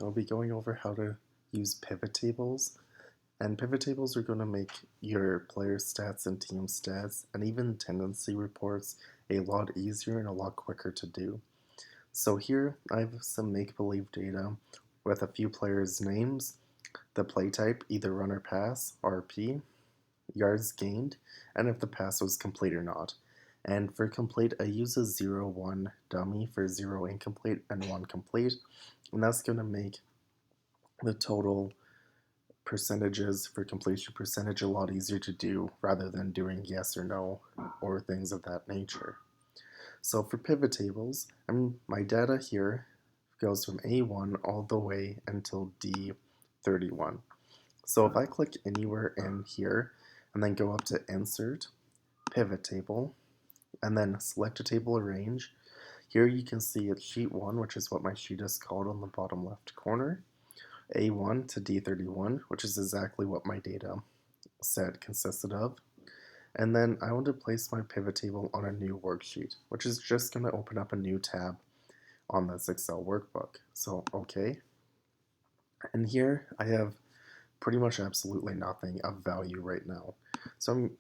I'll be going over how to use pivot tables. And pivot tables are going to make your player stats and team stats and even tendency reports a lot easier and a lot quicker to do. So here I have some make-believe data with a few players' names, the play type, either run or pass, RP, yards gained, and if the pass was complete or not. And for complete, I use a 0-1 dummy for 0 incomplete and 1 complete, and that's going to make the total percentages for completion percentage a lot easier to do rather than doing yes or no or things of that nature. So for pivot tables, my data here goes from A1 all the way until D31. So if I click anywhere in here and then go up to Insert, Pivot Table, and then select a table arrange, here you can see it's sheet 1, which is what my sheet is called on the bottom left corner, A1 to D31, which is exactly what my data set consisted of. And then I want to place my pivot table on a new worksheet, which is just going to open up a new tab on this Excel workbook. So, okay. And here I have pretty much absolutely nothing of value right now. So I'm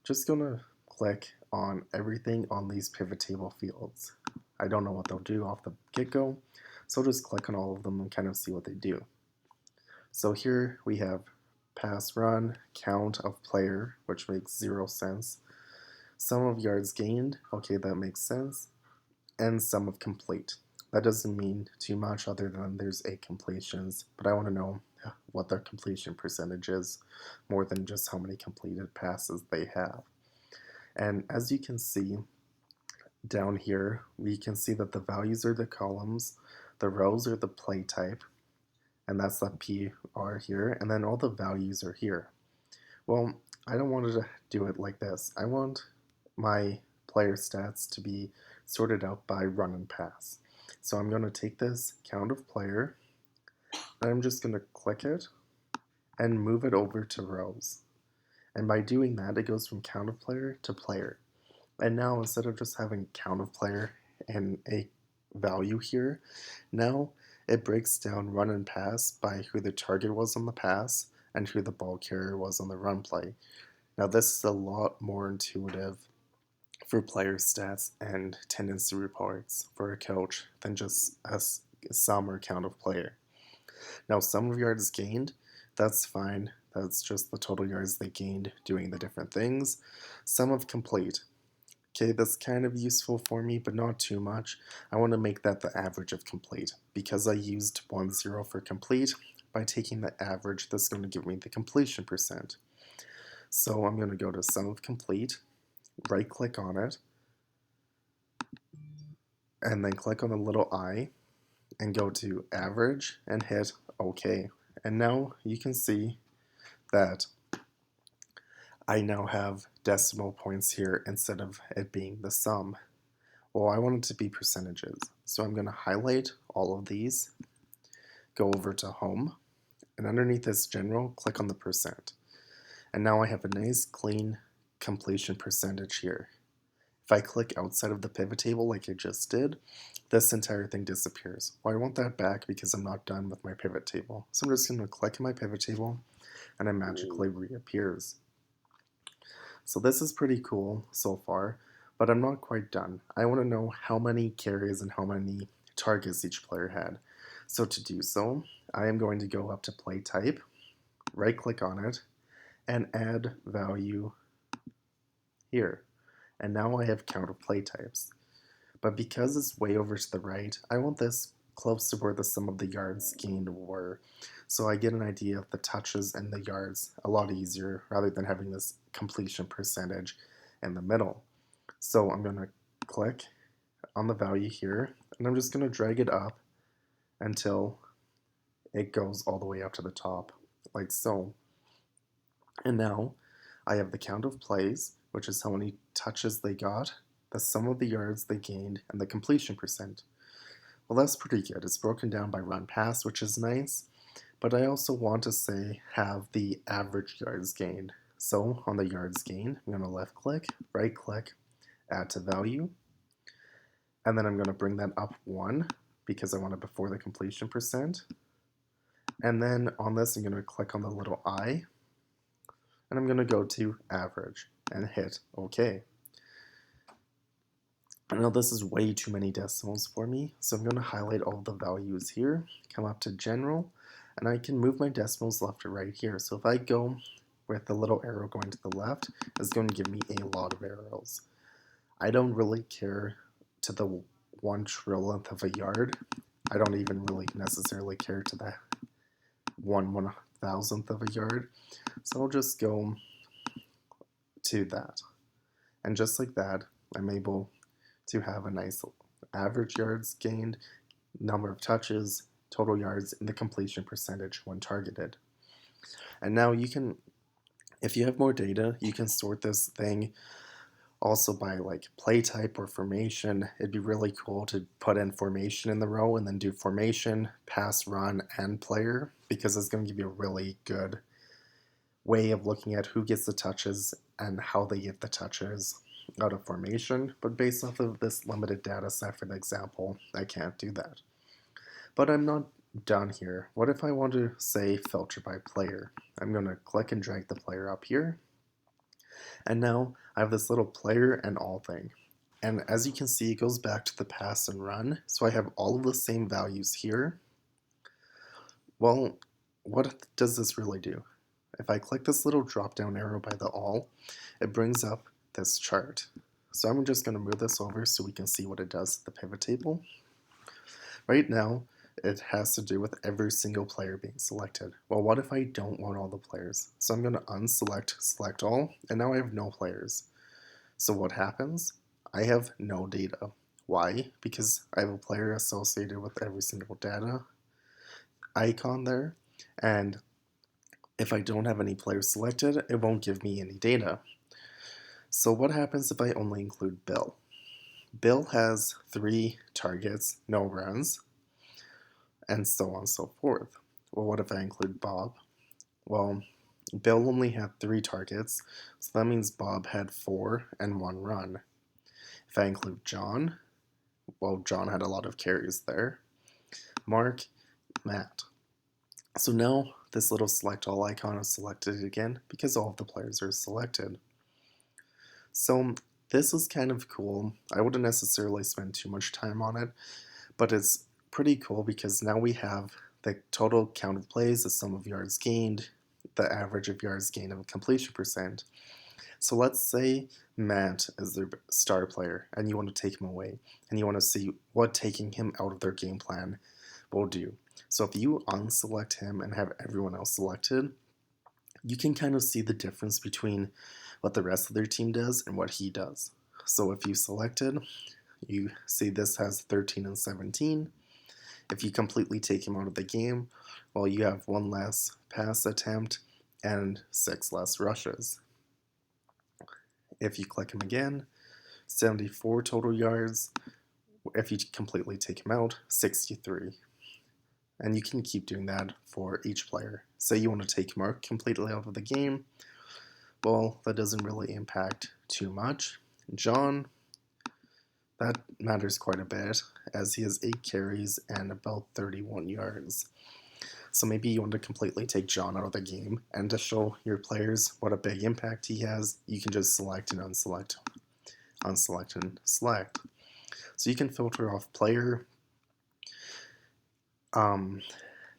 just going to click on everything on these pivot table fields. I don't know what they'll do off the get-go, so I'll just click on all of them and kind of see what they do. So here we have pass run, count of player, which makes 0 sense, sum of yards gained, okay, that makes sense, and sum of complete. That doesn't mean too much other than there's 8 completions, but I want to know what their completion percentage is more than just how many completed passes they have. And as you can see down here, we can see that the values are the columns, the rows are the play type, and that's the PR here, and then all the values are here. Well, I don't want to do it like this. I want my player stats to be sorted out by run and pass. So I'm going to take this count of player, and I'm just going to click it and move it over to rows. And by doing that, it goes from count of player to player. And now instead of just having count of player and a value here, now it breaks down run and pass by who the target was on the pass and who the ball carrier was on the run play. Now this is a lot more intuitive for player stats and tendency reports for a coach than just a sum or count of player. Now sum of yards gained, that's fine. That's just the total yards they gained doing the different things. Sum of complete. Okay, that's kind of useful for me, but not too much. I want to make that the average of complete. Because I used 1-0 for complete, by taking the average, that's going to give me the completion percent. So I'm going to go to sum of complete, right click on it, and then click on the little I, and go to average, and hit OK. And now you can see that I now have decimal points here instead of it being the sum. Well, I want it to be percentages. So I'm going to highlight all of these, go over to home, and underneath this general, click on the percent. And now I have a nice clean completion percentage here. If I click outside of the pivot table like I just did, this entire thing disappears. Well, I want that back because I'm not done with my pivot table. So I'm just going to click in my pivot table and it magically reappears. So this is pretty cool so far, but I'm not quite done. I want to know how many carries and how many targets each player had. So to do so, I am going to go up to play type, right click on it, and add value here. And now I have count of play types. But because it's way over to the right, I want this close to where the sum of the yards gained were. So I get an idea of the touches and the yards a lot easier rather than having this completion percentage in the middle. So I'm going to click on the value here, and I'm just going to drag it up until it goes all the way up to the top, like so. And now I have the count of plays, which is how many touches they got, the sum of the yards they gained, and the completion percent. Well, that's pretty good. It's broken down by run pass, which is nice, but I also want to say have the average yards gained. So on the yards gained, I'm going to left click, right click, add to value, and then I'm going to bring that up 1 because I want it before the completion percent. And then on this, I'm going to click on the little I, and I'm going to go to average and hit OK. I know this is way too many decimals for me, so I'm going to highlight all the values here, come up to general, and I can move my decimals left or right here. So if I go with the little arrow going to the left, it's going to give me a lot of arrows. I don't really care to the 1/trillionth of a yard. I don't even really necessarily care to the 1/1000th of a yard. So I'll just go to that. And just like that, I'm able to have a nice average yards gained, number of touches, total yards, and the completion percentage when targeted. And now you can, if you have more data, you can sort this thing also by like play type or formation. It'd be really cool to put in formation in the row and then do formation, pass, run, and player, because it's going to give you a really good way of looking at who gets the touches and how they get the touches out of formation. But based off of this limited data set for the example, I can't do that. But I'm not done here. What if I want to say filter by player? I'm going to click and drag the player up here. And now I have this little player and all thing. And as you can see, it goes back to the pass and run. So I have all of the same values here. Well, what does this really do? If I click this little drop down arrow by the all, it brings up this chart. So I'm just going to move this over so we can see what it does to the pivot table. Right now, it has to do with every single player being selected. Well, what if I don't want all the players? So I'm going to unselect, select all, and now I have no players. So what happens? I have no data. Why? Because I have a player associated with every single data icon there, and if I don't have any players selected, it won't give me any data. So what happens if I only include Bill? Bill has 3 targets, no runs, and so on and so forth. Well, what if I include Bob? Well, Bill only had 3 targets, so that means Bob had 4 and 1 run. If I include John, well, John had a lot of carries there. Mark, Matt. So now this little select all icon is selected again because all of the players are selected. So this is kind of cool. I wouldn't necessarily spend too much time on it, but it's pretty cool because now we have the total count of plays, the sum of yards gained, the average of yards gained, and completion percent. So let's say Matt is their star player and you want to take him away and you want to see what taking him out of their game plan will do. So if you unselect him and have everyone else selected, you can kind of see the difference between what the rest of their team does and what he does. So if you selected, you see this has 13 and 17. If you completely take him out of the game, well, you have 1 less pass attempt and 6 less rushes. If you click him again, 74 total yards. If you completely take him out, 63. And you can keep doing that for each player. Say you want to take Mark completely out of the game. Well, that doesn't really impact too much. John, that matters quite a bit, as he has 8 carries and about 31 yards. So maybe you want to completely take John out of the game, and to show your players what a big impact he has, you can just select and unselect, unselect and select. So you can filter off player.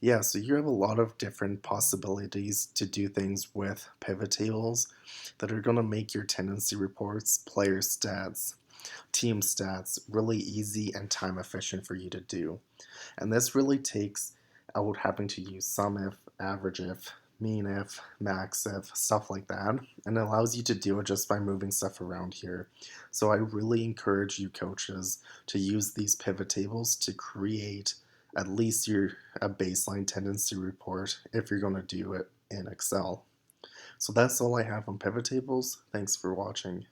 Yeah, so you have a lot of different possibilities to do things with pivot tables that are going to make your tendency reports, player stats, team stats really easy and time efficient for you to do. And this really takes out having to use sum if, average if, mean if, max if, stuff like that, and it allows you to do it just by moving stuff around here. So I really encourage you coaches to use these pivot tables to create at least a baseline tendency report if you're going to do it in Excel. So that's all I have on pivot tables. Thanks for watching.